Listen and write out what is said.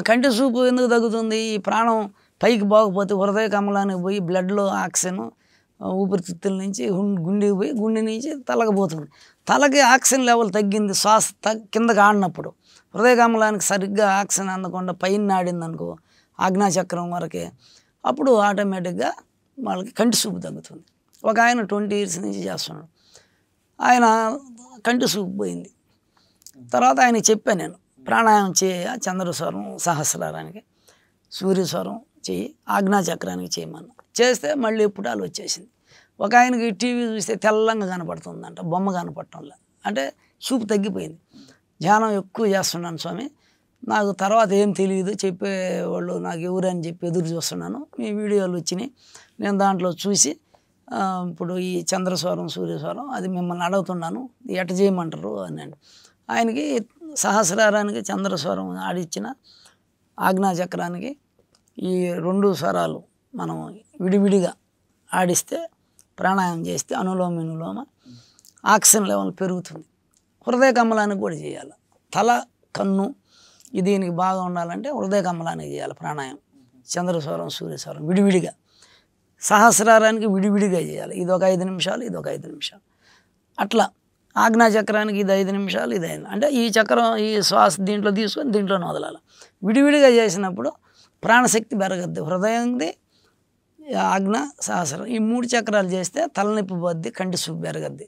కంటి చూపు ఎందుకు తగ్గుతుంది? ఈ ప్రాణం పైకి పోకపోతే హృదయ కమలానికి పోయి బ్లడ్లో ఆక్సిజన్ ఊపిరితిత్తుల నుంచి గుండెకి పోయి గుండె నుంచి తలకి పోతుంది. తలకి ఆక్సిజన్ లెవెల్ తగ్గింది శ్వాస కిందకి ఆడినప్పుడు. హృదయ కమలానికి సరిగ్గా ఆక్సిజన్ అందకుండా పైన ఆడింది అనుకో ఆజ్ఞాచక్రం వరకే, అప్పుడు ఆటోమేటిక్గా వాళ్ళకి కంటి చూపు తగ్గుతుంది. ఒక ఆయన 20 years నుంచి చేస్తున్నాడు. ఆయన కంటి చూపు పోయింది. తర్వాత ఆయనకి చెప్పాను నేను, ప్రాణాయామం చేయ చంద్రస్వరం సహస్రారానికి, సూర్యస్వరం చెయ్యి, ఆజ్ఞాచక్రానికి చేయమన్నా. చేస్తే మళ్ళీ పుటాలు వచ్చేసింది. ఒక ఆయనకి టీవీ చూస్తే తెల్లంగా కనపడుతుందంట, బొమ్మ కనపడటంలా, అంటే చూపు తగ్గిపోయింది. ధ్యానం ఎక్కువ చేస్తున్నాను స్వామి, నాకు తర్వాత ఏం తెలియదు, చెప్పేవాళ్ళు నాకు ఎవరని చెప్పి ఎదురు చూస్తున్నాను, మీ వీడియోలు వచ్చినాయి, నేను దాంట్లో చూసి ఇప్పుడు ఈ చంద్రస్వరం సూర్యస్వరం అది మిమ్మల్ని అడుగుతున్నాను, ఎట చేయమంటారు అని. ఆయనకి సహస్రారానికి చంద్రస్వరం ఆడిచ్చిన, ఆజ్ఞాచక్రానికి ఈ 2 స్వరాలు మనం విడివిడిగా ఆడిస్తే, ప్రాణాయామం చేస్తే అనులోమ విలోమ ఆక్సిజన్ లెవెల్ పెరుగుతుంది. హృదయ కమలానికి కూడా చేయాలి. తల కన్ను దీనికి బాగా ఉండాలంటే హృదయ కమలానికి చేయాలి ప్రాణాయామం. చంద్రస్వరం సూర్యస్వరం విడివిడిగా, సహస్రారానికి విడివిడిగా చేయాలి. ఇది ఒక 5 నిమిషాలు, ఇది ఒక 5 నిమిషాలు, అట్లా. ఆజ్ఞాచక్రానికి ఇది 5 నిమిషాలు, ఇది 5, అంటే ఈ చక్రం ఈ శ్వాస దీంట్లో తీసుకొని దీంట్లోనే వదలాలి. విడివిడిగా చేసినప్పుడు ప్రాణశక్తి పెరగద్ది. హృదయంది, ఆజ్ఞ, సహస్రం ఈ 3 చక్రాలు చేస్తే తలనొప్పి పోద్ది, కంటి చూపు పెరగద్ది.